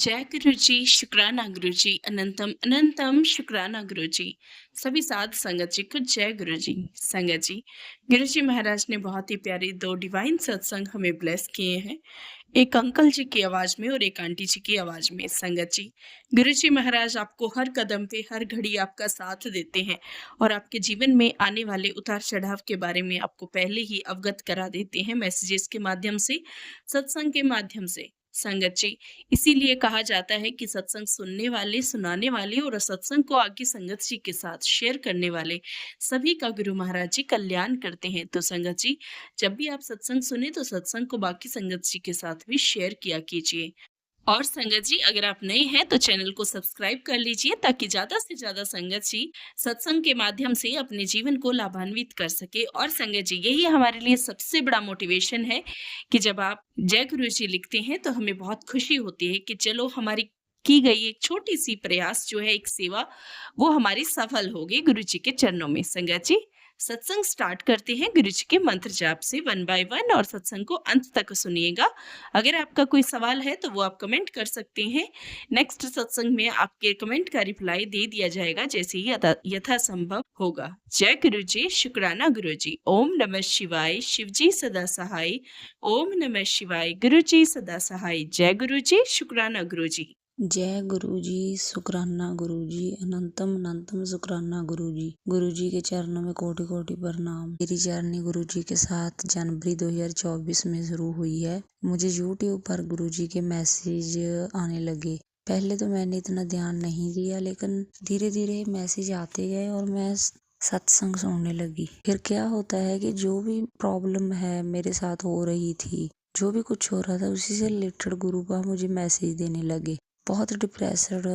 जय गुरु जी, शुक्राना गुरु जी, अनंतम अनंतम शुक्राना गुरु जी। सभी साध संगत जी को जय गुरु जी। संगत जी, गुरु जी महाराज ने बहुत ही प्यारी दो डिवाइन सत्संग हमें ब्लेस किए हैं, एक अंकल जी की आवाज में और एक आंटी जी की आवाज में। संगत जी, गुरु जी महाराज आपको हर कदम पे हर घड़ी आपका साथ देते हैं और आपके जीवन में आने वाले उतार चढ़ाव के बारे में आपको पहले ही अवगत करा देते हैं, मैसेजेस के माध्यम से, सत्संग के माध्यम से। संगत जी, इसीलिए कहा जाता है कि सत्संग सुनने वाले, सुनाने वाले और सत्संग को आगे संगत जी के साथ शेयर करने वाले सभी का गुरु महाराज जी कल्याण करते हैं। तो संगत जी, जब भी आप सत्संग सुने तो सत्संग को बाकी संगत जी के साथ भी शेयर किया कीजिए। और संगत जी, अगर आप नए हैं तो चैनल को सब्सक्राइब कर लीजिए ताकि ज्यादा से ज्यादा संगत जी सत्संग के माध्यम से अपने जीवन को लाभान्वित कर सके। और संगत जी, यही हमारे लिए सबसे बड़ा मोटिवेशन है कि जब आप जय गुरु जी लिखते हैं तो हमें बहुत खुशी होती है कि चलो हमारी की गई एक छोटी सी प्रयास जो है, एक सेवा, वो हमारी सफल होगी गुरु जी के चरणों में। संगत जी, सत्संग स्टार्ट करते हैं गुरु जी के मंत्र जाप से 1 बाय 1 और सत्संग को अंत तक सुनिएगा। अगर आपका कोई सवाल है तो वो आप कमेंट कर सकते हैं। नेक्स्ट सत्संग में आपके कमेंट का रिप्लाई दे दिया जाएगा जैसे ही यथासंभव होगा। जय गुरु जी, शुक्राना गुरु जी। ओम नमः शिवाय, शिव जी सदा सहाय। ओम नमः शिवाय, गुरु जी सदा सहाय। जय गुरु जी, शुक्राना गुरु जी। जय गुरु जी, शुक्राना गुरु जी, अनंतम अनंतम शुक्राना गुरु जी। गुरु जी के चरणों में कोटि कोटि प्रणाम। मेरी जर्नी गुरु जी के साथ जनवरी 2024 में शुरू हुई है। मुझे यूट्यूब पर गुरु जी के मैसेज आने लगे। पहले तो मैंने इतना ध्यान नहीं दिया, लेकिन धीरे धीरे मैसेज आते गए और मैं सत्संग सुनने लगी। फिर क्या होता है कि जो भी प्रॉब्लम है मेरे साथ हो रही थी, जो भी कुछ हो रहा था, उसी से रिलेटेड गुरु का मुझे मैसेज देने लगे। बहुत डिप्रेस्ड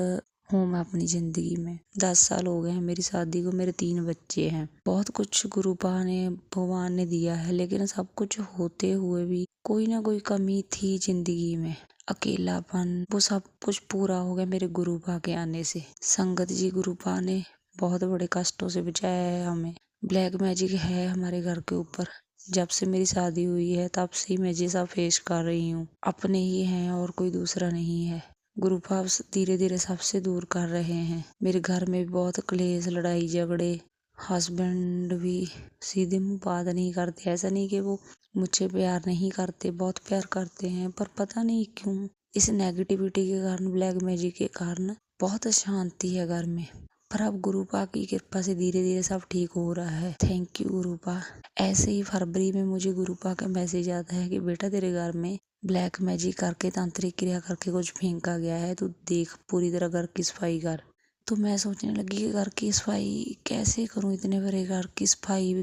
हूँ मैं अपनी जिंदगी में। 10 साल हो गए हैं मेरी शादी को, मेरे 3 बच्चे हैं। बहुत कुछ भगवान ने दिया है, लेकिन सब कुछ होते हुए भी कोई ना कोई कमी थी जिंदगी में। अकेलापन, वो सब कुछ पूरा हो गया मेरे गुरुपा के आने से। संगत जी, गुरुपा ने बहुत बड़े कष्टों से बचाया है हमें। ब्लैक मैजिक है हमारे घर के ऊपर। जब से मेरी शादी हुई है तब से ही मैं ये सब फेस कर रही हूँ। अपने ही हैं और कोई दूसरा नहीं है। गुरु भाव धीरे धीरे सबसे दूर कर रहे हैं। मेरे घर में भी बहुत क्लेश, लड़ाई झगड़े। हस्बैंड भी सीधे मुंह बात नहीं करते। ऐसा नहीं कि वो मुझसे प्यार नहीं करते, बहुत प्यार करते हैं, पर पता नहीं क्यों इस नेगेटिविटी के कारण, ब्लैक मैजिक के कारण बहुत अशांति है घर में। पर अब गुरुपा की कृपा से धीरे धीरे सब ठीक हो रहा है। Thank you गुरुपा। ऐसे ही फरवरी में मुझे गुरुपा का मैसेज आता है कि बेटा तेरे घर में ब्लैक मैजिक करके, तांत्रिक क्रिया करके कुछ फेंका गया है, तू देख पूरी तरह घर की सफाई कर। तो मैं सोचने लगी कि घर की सफाई कैसे करूं, इतने बड़े घर की सफाई।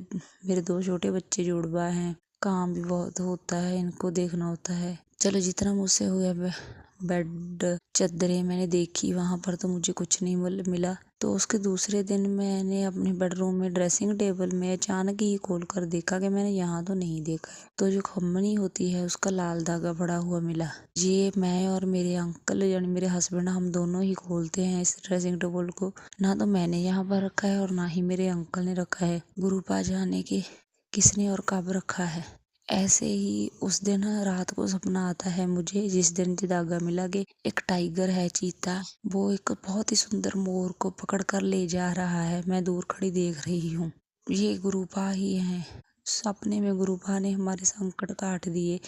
मेरे 2 छोटे बच्चे जुड़वा हैं, काम भी बहुत होता है, इनको देखना होता है। चलो जितना मुझसे हुआ। बेड चादरें मैंने देखी वहां पर, तो मुझे कुछ नहीं मिला। तो उसके दूसरे दिन मैंने अपने बेडरूम में ड्रेसिंग टेबल में अचानक ही खोल कर देखा कि मैंने यहाँ तो नहीं देखा है। तो जो खम्मनी होती है उसका लाल धागा पड़ा हुआ मिला। ये मैं और मेरे अंकल यानी मेरे हस्बैंड, हम दोनों ही खोलते हैं इस ड्रेसिंग टेबल को। ना तो मैंने यहाँ पर रखा है और ना ही मेरे अंकल ने रखा है। गुरुपा जाने के किसने और कब रखा है। ऐसे ही उस दिन रात को सपना आता है मुझे, जिस दिन ये धागा मिला, कि एक टाइगर है, चीता, वो एक बहुत ही सुंदर मोर को पकड़ कर ले जा रहा है। मैं दूर खड़ी देख रही हूँ। ये गुरुपा ही है। सपने में गुरुपा ने हमारे संकट काट दिए।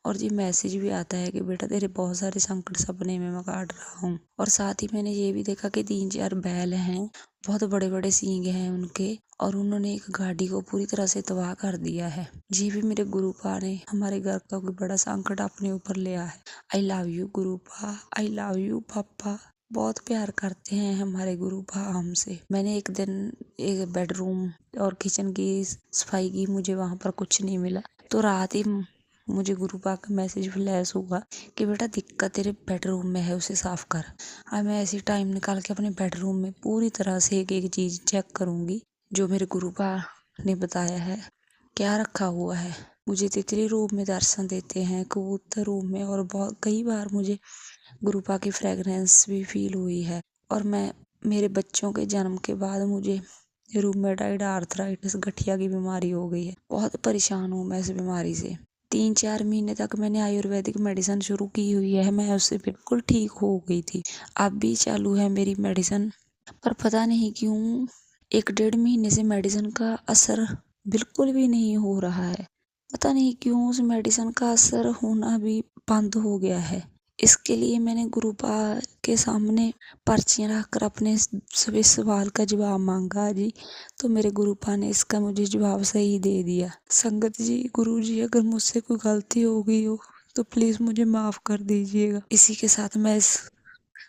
और ये मैसेज भी आता है कि बेटा तेरे बहुत सारे संकट सपने में मैं काट रहा हूँ। और साथ ही मैंने ये भी देखा कि 3-4 बैल हैं, बहुत बड़े बड़े सींग हैं उनके, और उन्होंने एक गाड़ी को पूरी तरह से तबाह कर दिया है। ये भी मेरे गुरुपा ने हमारे घर का कोई बड़ा संकट अपने ऊपर लिया है। I love you गुरुपा, I love you पापा। बहुत प्यार करते हैं हमारे गुरुपा हमसे। मैंने एक दिन एक बेडरूम और किचन की सफाई की, मुझे वहां पर कुछ नहीं मिला। तो रात ही मुझे गुरुपा का मैसेज फ्लैश हुआ कि बेटा दिक्कत तेरे बेडरूम में है, उसे साफ कर। अब मैं ऐसी टाइम निकाल के अपने बेडरूम में पूरी तरह से एक एक चीज चेक करूंगी जो मेरे गुरुपा ने बताया है क्या रखा हुआ है। मुझे तितली रूप में दर्शन देते हैं, कबूतर रूप में, और बहुत कई बार मुझे गुरुपा की फ्रेगरेंस भी फील हुई है। और मेरे बच्चों के जन्म के बाद मुझे रूमेटाइड आर्थराइटिस, गठिया की बीमारी हो गई है। बहुत परेशान हूँ मैं इस बीमारी से। 3-4 महीने तक मैंने आयुर्वेदिक मेडिसिन शुरू की हुई है, मैं उससे बिल्कुल ठीक हो गई थी। अब भी चालू है मेरी मेडिसिन, पर पता नहीं क्यों 1-1.5 महीने से मेडिसिन का असर बिल्कुल भी नहीं हो रहा है। पता नहीं क्यों उस मेडिसिन का असर होना भी बंद हो गया है। इसके लिए मैंने गुरुपा के सामने पर्चियाँ रखकर अपने सभी सवाल का जवाब मांगा जी, तो मेरे गुरुपा ने इसका मुझे जवाब सही दे दिया। संगत जी, गुरुजी, अगर मुझसे कोई गलती हो गई हो तो प्लीज़ मुझे माफ़ कर दीजिएगा। इसी के साथ मैं इस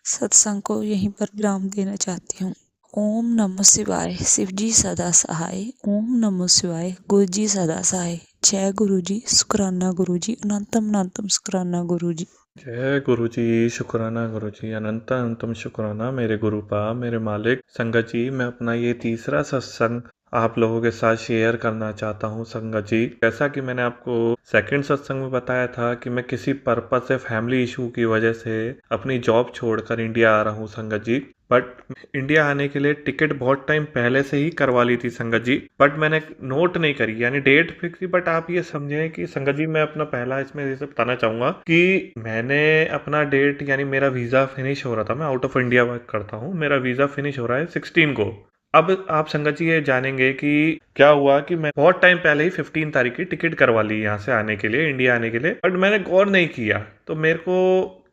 सत्संग को यहीं पर विराम देना चाहती हूँ। ओम नमः शिवाय। शिव जी सदा सहाय। ओम नमः शिवाय। गुरु जी सदा सहाय। जय गुरु जी। शुक्राना गुरु जी। अनंतम अनंतम शुक्राना गुरु जी। जय गुरु जी, शुक्राना गुरु जी, अनंत अनंतम शुक्राना मेरे गुरुपा, मेरे मालिक। संगत जी, मैं अपना ये तीसरा सत्संग आप लोगों के साथ शेयर करना चाहता हूँ। संगत जी, जैसा कि मैंने आपको सेकंड सत्संग में बताया था कि मैं किसी पर्पज से, फैमिली इशू की वजह से अपनी जॉब छोड़कर इंडिया आ रहा हूँ संगत जी। बट इंडिया आने के लिए टिकट बहुत टाइम पहले से ही करवा ली थी संगत जी, बट मैंने नोट नहीं करी, यानी डेट फिक्स थी। बट आप ये समझें कि संगत जी, मैं अपना पहला इसमें ये बताना चाहूंगा कि मैंने अपना डेट, यानी मेरा वीजा फिनिश हो रहा था, मैं आउट ऑफ इंडिया वर्क करता हूँ, मेरा वीजा फिनिश हो रहा है 16 को। अब आप संगत जी ये जानेंगे कि क्या हुआ कि मैं बहुत टाइम पहले ही 15 तारीख की टिकट करवा ली यहाँ से आने के लिए, इंडिया आने के लिए, बट मैंने गौर नहीं किया। तो मेरे को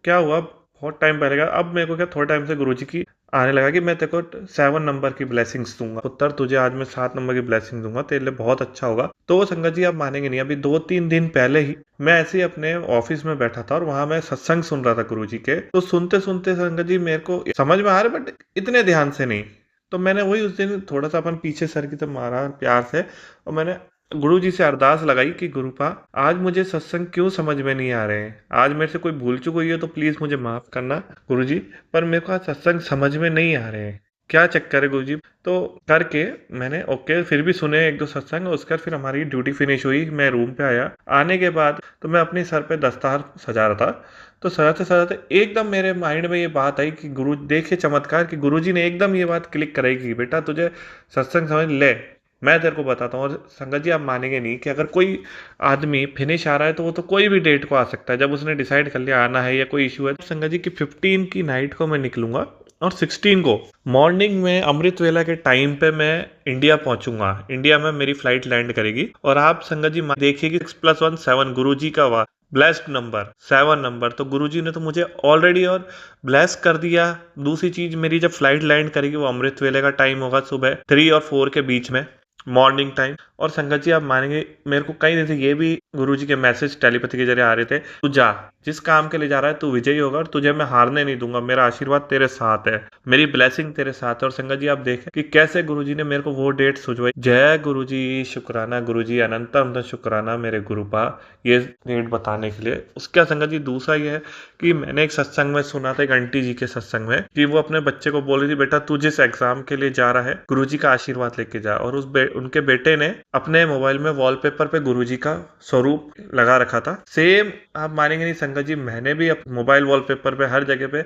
क्या हुआ, बहुत टाइम पहले का, अब मेरे को क्या थोड़े टाइम से गुरुजी की आने लगा कि मैं तेरे को 7 नंबर की ब्लेसिंग्स दूंगा पुत्र, तुझे आज मैं 7 नंबर की ब्लेसिंग दूंगा, तेरे लिए बहुत अच्छा होगा। तो वो संगत जी आप मानेंगे नहीं, अभी 2-3 दिन पहले ही मैं ऐसे ही अपने ऑफिस में बैठा था और वहां मैं सत्संग सुन रहा था गुरुजी के। तो सुनते सुनते संगत जी मेरे को समझ में आ रहा, बट इतने ध्यान से नहीं। तो मैंने वही उस दिन थोड़ा सा अपन पीछे सर की तरफ मारा प्यार से, और मैंने गुरु जी से अरदास लगाई कि गुरुपा, आज मुझे सत्संग क्यों समझ में नहीं आ रहे हैं, आज मेरे से कोई भूल चूक हुई है तो प्लीज मुझे माफ करना गुरु जी, पर मेरे को आज सत्संग समझ में नहीं आ रहे हैं, क्या चक्कर है गुरु जी। तो करके मैंने ओके फिर भी सुने 1-2 सत्संग, उसके बाद फिर हमारी ड्यूटी फिनिश हुई, मैं रूम पे आया। आने के बाद तो मैं अपने सर पे दस्तार सजा रहा था, तो सजाते सजाते एकदम मेरे माइंड में ये बात आई कि गुरु, देखिए चमत्कार, कि गुरुजी ने एकदम ये बात क्लिक कराई कि बेटा तुझे सत्संग समझ ले, मैं तेरे को बताता हूँ। और संगत जी आप मानेंगे नहीं कि अगर कोई आदमी फिनिश आ रहा है तो वो तो कोई भी डेट को आ सकता है, जब उसने डिसाइड कर लिया आना है या कोई इशू है। तो संगत जी की 15 की नाइट को मैं निकलूंगा और 16 को मॉर्निंग में अमृत वेला के टाइम पे मैं इंडिया पहुंचूंगा। इंडिया में मेरी फ्लाइट लैंड करेगी, और आप संगत जी देखिए कि 6+1 7 गुरु जी का ब्लेस्ड नंबर 7 नंबर, तो गुरुजी ने तो मुझे ऑलरेडी और ब्लेस कर दिया। दूसरी चीज, मेरी जब फ्लाइट लैंड करेगी वो अमृत वेले का टाइम होगा सुबह 3 और 4 के बीच में, मॉर्निंग टाइम। और संगत जी आप मानेंगे, मेरे को कई दिन से ये भी गुरुजी के मैसेज टेलीपैथी के जरिए आ रहे थे, तू जा, जिस काम के लिए जा रहा है तू विजयी होगा और तुझे मैं हारने नहीं दूंगा, मेरा आशीर्वाद तेरे साथ है, मेरी ब्लेसिंग तेरे साथ है। और संगत जी आप देखें कि कैसे गुरुजी ने मेरे को वो डेट सुझवाई। जय गुरुजी, शुक्राना गुरुजी, अनंत अनंत शुक्राना मेरे गुरुपा, ये डेट बताने के लिए। उसका संगत जी दूसरा ये है कि मैंने एक सत्संग में सुना था, एक आंटी जी के सत्संग में, कि वो अपने बच्चे को बोल रही थी, बेटा तू जिस एग्जाम के लिए जा रहा है गुरुजी का आशीर्वाद लेके जा। और उनके बेटे ने अपने मोबाइल में वॉलपेपर पे गुरुजी का स्वरूप लगा रखा था। सेम आप मानेंगे नहीं संगत जी, मैंने भी मोबाइल वॉलपेपर पे हर जगह पे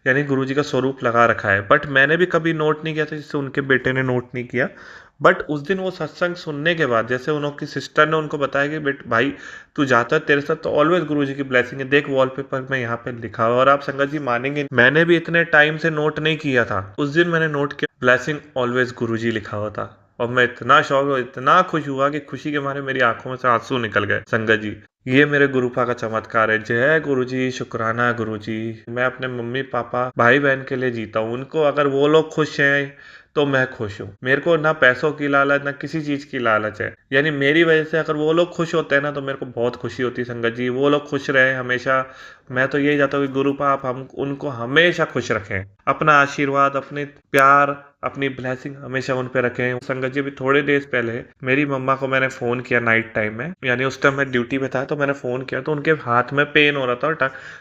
यानी गुरुजी का स्वरूप लगा रखा है, बट मैंने भी कभी नोट नहीं किया था, जिससे उनके बेटे ने नोट नहीं किया। बट उस दिन वो सत्संग सुनने के बाद, जैसे उनकी सिस्टर ने उनको बताया कि बेट भाई तू जाता है तेरे साथ तो ऑलवेज गुरुजी की ब्लेसिंग है, देख वॉलपेपर में यहाँ पे लिखा हुआ। और आप संगत जी मानेंगे, मैंने भी इतने टाइम से नोट नहीं किया था, उस दिन मैंने नोट किया, ब्लेसिंग ऑलवेज गुरुजी लिखा हुआ था। और मैं इतना शौक, इतना खुश हुआ कि खुशी के मारे मेरी आंखों में से आंसू निकल गए। संगत जी ये मेरे गुरुपा का चमत्कार है। जय गुरुजी, शुक्राना गुरुजी। मैं अपने मम्मी पापा भाई बहन के लिए जीता हूँ, उनको अगर वो लोग खुश हैं तो मैं खुश हूँ। मेरे को ना पैसों की लालच, ना किसी चीज की लालच है, यानी मेरी वजह से अगर वो लोग खुश होते हैं ना तो मेरे को बहुत खुशी होती है। संगत जी वो लोग खुश रहे हमेशा, मैं तो यही चाहता हूँ कि गुरुपा आप हम उनको हमेशा खुश रखें, अपना आशीर्वाद, अपने प्यार, अपनी ब्लेसिंग हमेशा उन पे रखें। संगत जी अभी थोड़े डेज पहले मेरी मम्मा को मैंने फोन किया नाइट टाइम में, यानी उस टाइम मैं ड्यूटी पे था, तो मैंने फोन किया तो उनके हाथ में पेन हो रहा था, और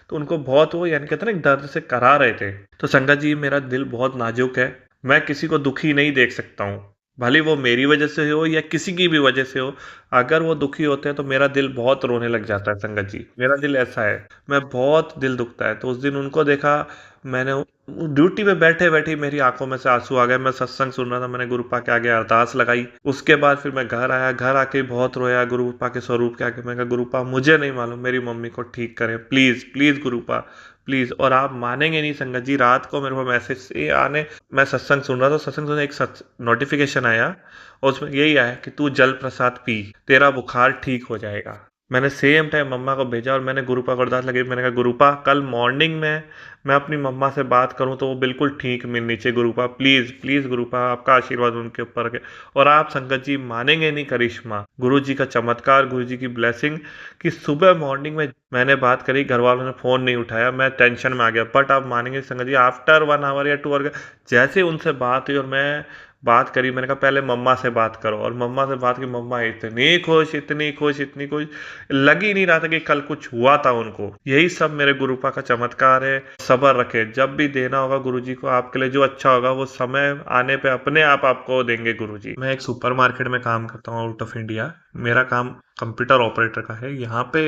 तो उनको बहुत वो यानी कहते ना दर्द से करा रहे थे। तो संगत जी मेरा दिल बहुत नाजुक है, मैं किसी को दुखी नहीं देख सकता हूँ, भले वो मेरी वजह से हो या किसी की भी वजह से हो, अगर वो दुखी होते हैं तो मेरा दिल बहुत रोने लग जाता है संगत जी। मेरा दिल ऐसा है, मैं बहुत दिल दुखता है। तो उस दिन उनको देखा मैंने, ड्यूटी पे बैठे बैठे मेरी आंखों में से आंसू आ गए। मैं सत्संग सुन रहा था, मैंने गुरुपा के आगे अरदास लगाई। उसके बाद फिर मैं घर आया, घर आके बहुत रोया गुरुपा के स्वरूप के आगे। मैं कहा गुरुपा मुझे नहीं मालूम, मेरी मम्मी को ठीक करें प्लीज प्लीज गुरुपा प्लीज। और आप मानेंगे नहीं संगत जी, रात को मेरे को मैसेज से आने, मैं सत्संग सुन रहा था, सत्संग सुनने एक नोटिफिकेशन आया और उसमें यही आया कि तू जल प्रसाद पी, तेरा बुखार ठीक हो जाएगा। मैंने सेम टाइम मम्मा को भेजा और मैंने गुरुपा को अरदास लगी। मैंने कहा गुरुपा कल मॉर्निंग में मैं अपनी मम्मा से बात करूं तो वो बिल्कुल ठीक मिलनी चाहिए गुरुपा, प्लीज प्लीज गुरुपा, आपका आशीर्वाद उनके ऊपर है। और आप संगत जी मानेंगे नहीं करिश्मा, गुरु जी का चमत्कार, गुरु जी की ब्लेसिंग कि सुबह मॉर्निंग में मैंने बात करी, घर वालों ने फ़ोन नहीं उठाया, मैं टेंशन में आ गया। बट आप मानेंगे संगत जी, आफ्टर 1 आवर या 2 आवर जैसे उनसे बात हुई और मैं बात करी, मैंने कहा पहले मम्मा से बात करो। और मम्मा से बात की, मम्मा इतनी खुश इतनी खुश इतनी खुश, लग ही नहीं रहा था कि कल कुछ हुआ था उनको। यही सब मेरे गुरुपा का चमत्कार है। सब्र रखे, जब भी देना होगा गुरुजी को आपके लिए जो अच्छा होगा वो समय आने पे अपने आप आपको देंगे गुरुजी। मैं एक सुपरमार्केट में काम करता हूँ आउट ऑफ इंडिया। मेरा काम कंप्यूटर ऑपरेटर का है। यहाँ पे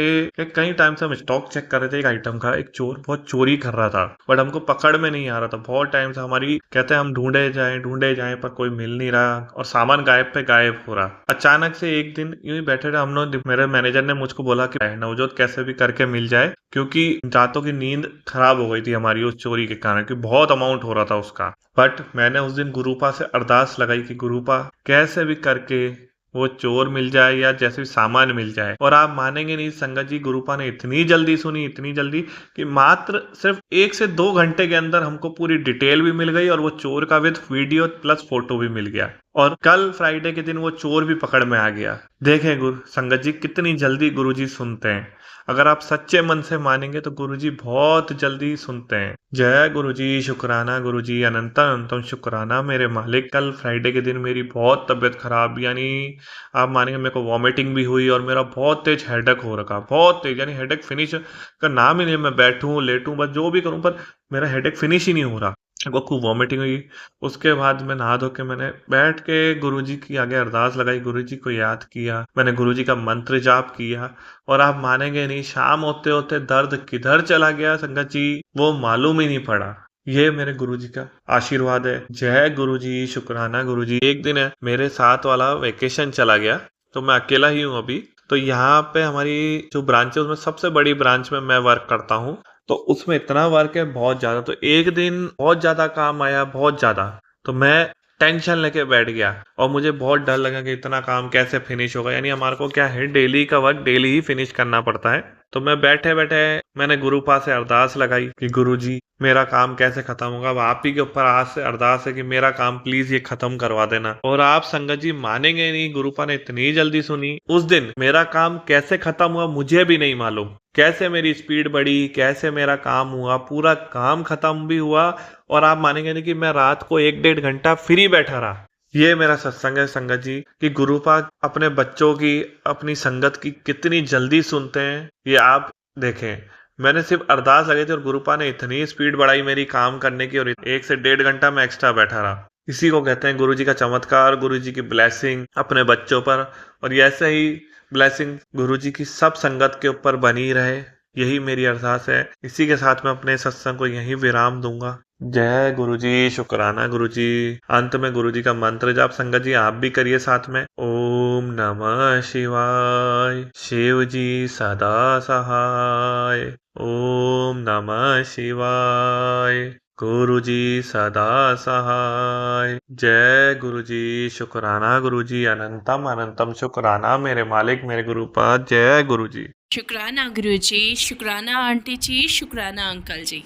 कई टाइम से हम स्टॉक चेक कर रहे थे एक आइटम का, एक चोर बहुत चोरी कर रहा था बट हमको पकड़ में नहीं आ रहा था। बहुत टाइम से हमारी कहते हैं हम ढूंढे जाएं पर कोई मिल नहीं रहा और सामान गायब पे गायब हो रहा। अचानक से एक दिन यूं ही बैठे रहे हम लोग, मेरे मैनेजर ने मुझको बोला कि नवजोत कैसे भी करके मिल जाए, क्योंकि रातों की नींद खराब हो गई थी हमारी उस चोरी के कारण, क्योंकि बहुत अमाउंट हो रहा था उसका। बट मैंने उस दिन गुरुपा से अरदास लगाई कि गुरुपा कैसे भी करके वो चोर मिल जाए या जैसे भी सामान मिल जाए। और आप मानेंगे नहीं संगत जी, गुरुपा ने इतनी जल्दी सुनी, इतनी जल्दी कि मात्र सिर्फ 1 से 2 घंटे के अंदर हमको पूरी डिटेल भी मिल गई और वो चोर का विद वीडियो प्लस फोटो भी मिल गया। और कल फ्राइडे के दिन वो चोर भी पकड़ में आ गया। देखें गुरु संगत जी कितनी जल्दी गुरुजी सुनते हैं। अगर आप सच्चे मन से मानेंगे तो गुरुजी बहुत जल्दी सुनते हैं। जय गुरुजी, शुक्राना गुरुजी, अनंतम अनंतम शुक्राना मेरे मालिक। कल फ्राइडे के दिन मेरी बहुत तबीयत खराब, यानी आप मानेंगे मेरे को वॉमिटिंग भी हुई और मेरा बहुत तेज हेडेक हो रखा, बहुत तेज, यानी हेडेक फिनिश का नाम ही नहीं। मैं बैठूं लेटूं बस जो भी करूं पर मेरा हेडेक फिनिश ही नहीं हो रहा। वो खूब वॉमिटिंग हुई। उसके बाद मैं नहा धो के मैंने बैठ के गुरुजी की आगे अरदास लगाई, गुरुजी को याद किया, मैंने गुरुजी का मंत्र जाप किया। और आप मानेंगे नहीं, शाम होते होते दर्द किधर चला गया संगत जी वो मालूम ही नहीं पड़ा। ये मेरे गुरुजी का आशीर्वाद है। जय गुरुजी, शुक्राना गुरुजी। एक दिन है मेरे साथ वाला वेकेशन चला गया तो मैं अकेला ही हूँ अभी। तो यहाँ पे हमारी जो ब्रांच है उसमें सबसे बड़ी ब्रांच में मैं वर्क करता हूँ। तो उसमें इतना वर्क है बहुत ज्यादा। तो एक दिन बहुत ज्यादा काम आया, बहुत ज्यादा, तो मैं टेंशन लेके बैठ गया और मुझे बहुत डर लगा कि इतना काम कैसे फिनिश होगा। यानी हमारे को क्या है, डेली का वर्क डेली ही फिनिश करना पड़ता है। तो मैं बैठे बैठे मैंने गुरुपा से अरदास लगाई कि गुरुजी मेरा काम कैसे खत्म होगा। अब आप ही के ऊपर आज से अरदास है कि मेरा काम प्लीज ये खत्म करवा देना। और आप संगत जी मानेंगे नहीं, गुरुपा ने इतनी जल्दी सुनी। उस दिन मेरा काम कैसे खत्म हुआ मुझे भी नहीं मालूम, कैसे मेरी स्पीड बढ़ी, कैसे मेरा काम हुआ, पूरा काम खत्म भी हुआ। और आप मानेंगे नहीं कि मैं रात को 1-1.5 घंटा फ्री बैठा रहा। ये मेरा सत्संग है संगत जी कि गुरुपा अपने बच्चों की, अपनी संगत की कितनी जल्दी सुनते हैं। ये आप देखें, मैंने सिर्फ अरदास लगाई थी और गुरुपा ने इतनी स्पीड बढ़ाई मेरी काम करने की, और 1 से 1.5 घंटा मैं एक्स्ट्रा बैठा रहा। इसी को कहते हैं गुरुजी का चमत्कार, गुरुजी की ब्लेसिंग अपने बच्चों पर। और ऐसे ही ब्लेसिंग गुरुजी की सब संगत के ऊपर बनी रहे, यही मेरी अरदास है। इसी के साथ मैं अपने सत्संग को यहीं विराम दूंगा। जय गुरुजी, शुक्राना गुरुजी। अंत में गुरुजी का मंत्र जाप संगत जी आप भी करिए साथ में। ओम नमः शिवाय, शिव जी सदा सहाय। ओम नमः शिवाय, गुरुजी सदा सहाय। जय गुरुजी, शुक्राना गुरुजी, अनंतम अनंतम शुक्राना मेरे मालिक, मेरे गुरुपा। जय गुरुजी। शुक्राना गुरुजी, शुक्राना आंटी जी, शुक्राना अंकल जी।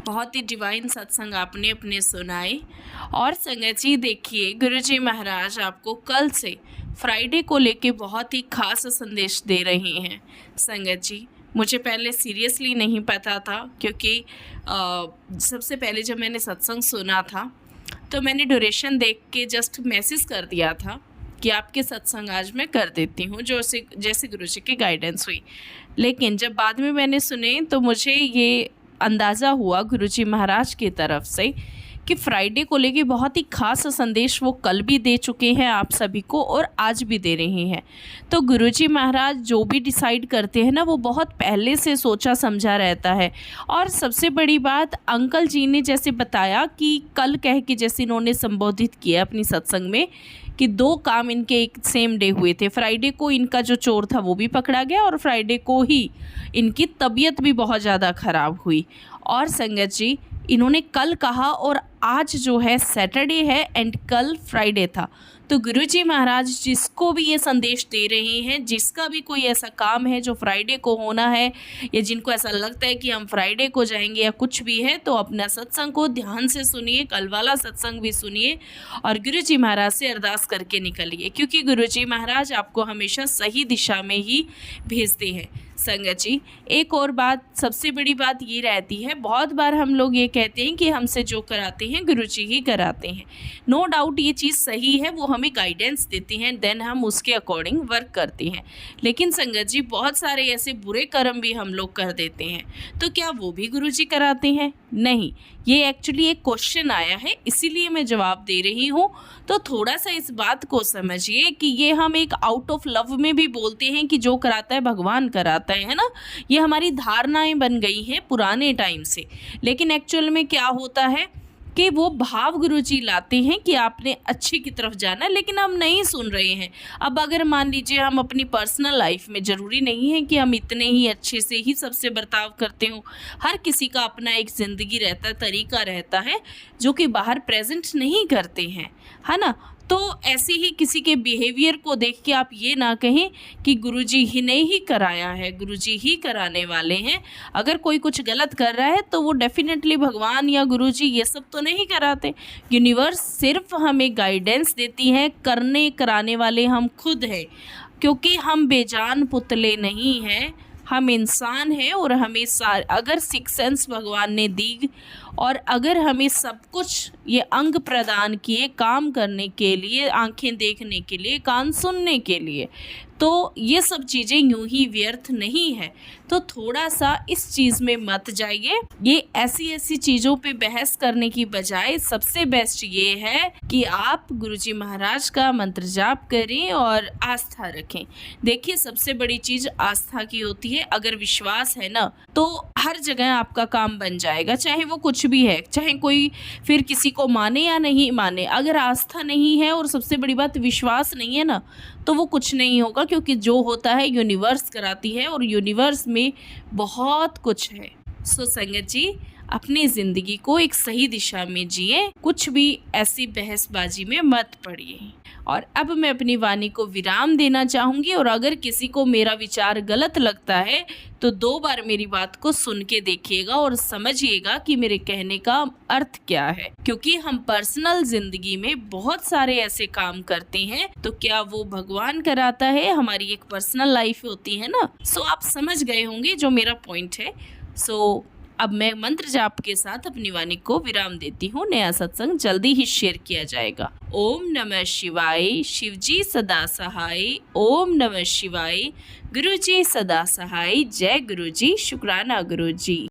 बहुत ही डिवाइन सत्संग आपने अपने सुनाए। और संगत जी देखिए, गुरुजी महाराज आपको कल से फ्राइडे को लेके बहुत ही खास संदेश दे रहे हैं। संगत जी मुझे पहले सीरियसली नहीं पता था, क्योंकि सबसे पहले जब मैंने सत्संग सुना था तो मैंने ड्यूरेशन देख के जस्ट मैसेज कर दिया था कि आपके सत्संग आज मैं कर देती हूँ, जो जैसे गुरुजी की गाइडेंस हुई। लेकिन जब बाद में मैंने सुने तो मुझे ये अंदाज़ा हुआ गुरुजी महाराज की तरफ से कि फ्राइडे को लेके बहुत ही खास संदेश वो कल भी दे चुके हैं आप सभी को और आज भी दे रहे हैं। तो गुरुजी महाराज जो भी डिसाइड करते हैं ना, वो बहुत पहले से सोचा समझा रहता है। और सबसे बड़ी बात, अंकल जी ने जैसे बताया कि कल कह के जैसे इन्होंने संबोधित किया अपनी सत्संग में कि 2 काम इनके एक सेम डे हुए थे। फ्राइडे को इनका जो चोर था वो भी पकड़ा गया और फ्राइडे को ही इनकी तबीयत भी बहुत ज़्यादा ख़राब हुई। और संगत जी, इन्होंने कल कहा और आज जो है सैटरडे है एंड कल फ्राइडे था। तो गुरुजी महाराज जिसको भी ये संदेश दे रहे हैं, जिसका भी कोई ऐसा काम है जो फ्राइडे को होना है, या जिनको ऐसा लगता है कि हम फ्राइडे को जाएंगे या कुछ भी है, तो अपना सत्संग को ध्यान से सुनिए, कल वाला सत्संग भी सुनिए और गुरुजी महाराज से अरदास करके निकलिए, क्योंकि गुरुजी महाराज आपको हमेशा सही दिशा में ही भेजते हैं। संगत जी, एक और बात, सबसे बड़ी बात ये रहती है, बहुत बार हम लोग ये कहते हैं कि हमसे जो कराते हैं गुरुजी ही कराते हैं। नो डाउट ये चीज़ सही है, वो हमें गाइडेंस देती हैं, देन हम उसके अकॉर्डिंग वर्क करते हैं। लेकिन संगत जी, बहुत सारे ऐसे बुरे कर्म भी हम लोग कर देते हैं, तो क्या वो भी गुरुजी कराते हैं? नहीं। ये एक्चुअली एक क्वेश्चन आया है, इसीलिए मैं जवाब दे रही हूँ। तो थोड़ा सा इस बात को समझिए कि ये हम एक आउट ऑफ लव में भी बोलते हैं कि जो कराता है भगवान कराता है ना। ये हमारी धारणाएं बन गई हैं पुराने टाइम से, लेकिन एक्चुअल में क्या होता है कि वो भाव गुरुजी लाते हैं कि आपने अच्छे की तरफ जाना है, लेकिन हम नहीं सुन रहे हैं। अब अगर मान लीजिए हम अपनी पर्सनल लाइफ में, ज़रूरी नहीं है कि हम इतने ही अच्छे से ही सबसे बर्ताव करते हो, हर किसी का अपना एक ज़िंदगी रहता है, तरीका रहता है जो कि बाहर प्रेजेंट नहीं करते हैं, है ना। तो ऐसे ही किसी के बिहेवियर को देख के आप ये ना कहें कि गुरुजी ही ने ही कराया है, गुरुजी ही कराने वाले हैं। अगर कोई कुछ गलत कर रहा है तो वो डेफिनेटली भगवान या गुरुजी ये सब तो नहीं कराते। यूनिवर्स सिर्फ हमें गाइडेंस देती है, करने कराने वाले हम खुद हैं, क्योंकि हम बेजान पुतले नहीं हैं, हम इंसान हैं। और हमें अगर सिक्स सेंस भगवान ने दी और अगर हमें सब कुछ ये अंग प्रदान किए काम करने के लिए, आंखें देखने के लिए, कान सुनने के लिए, तो ये सब चीज़ें यूं ही व्यर्थ नहीं है। तो थोड़ा सा इस चीज़ में मत जाइए। ये ऐसी चीज़ों पे बहस करने की बजाय सबसे बेस्ट ये है कि आप गुरुजी महाराज का मंत्र जाप करें और आस्था रखें। देखिए, सबसे बड़ी चीज़ आस्था की होती है। अगर विश्वास है ना, तो हर जगह आपका काम बन जाएगा, चाहे वो कुछ भी है, चाहे कोई फिर किसी को माने या नहीं माने। अगर आस्था नहीं है और सबसे बड़ी बात विश्वास नहीं है ना, तो वो कुछ नहीं होगा, क्योंकि जो होता है यूनिवर्स कराती है और यूनिवर्स में बहुत कुछ है। सो संगत जी, अपनी ज़िंदगी को एक सही दिशा में जिए, कुछ भी ऐसी बहसबाजी में मत पड़िए। और अब मैं अपनी वाणी को विराम देना चाहूँगी, और अगर किसी को मेरा विचार गलत लगता है तो 2 बार मेरी बात को सुन के देखिएगा और समझिएगा कि मेरे कहने का अर्थ क्या है, क्योंकि हम पर्सनल जिंदगी में बहुत सारे ऐसे काम करते हैं, तो क्या वो भगवान कराता है? हमारी एक पर्सनल लाइफ होती है ना। सो आप समझ गए होंगे जो मेरा पॉइंट है। सो अब मैं मंत्र जाप के साथ अपनी वाणी को विराम देती हूँ। नया सत्संग जल्दी ही शेयर किया जाएगा। ओम नमः शिवाय। शिवजी सदा सहाय। ओम नमः शिवाय। गुरुजी सदा सहाय। जय गुरुजी। शुक्राना गुरुजी।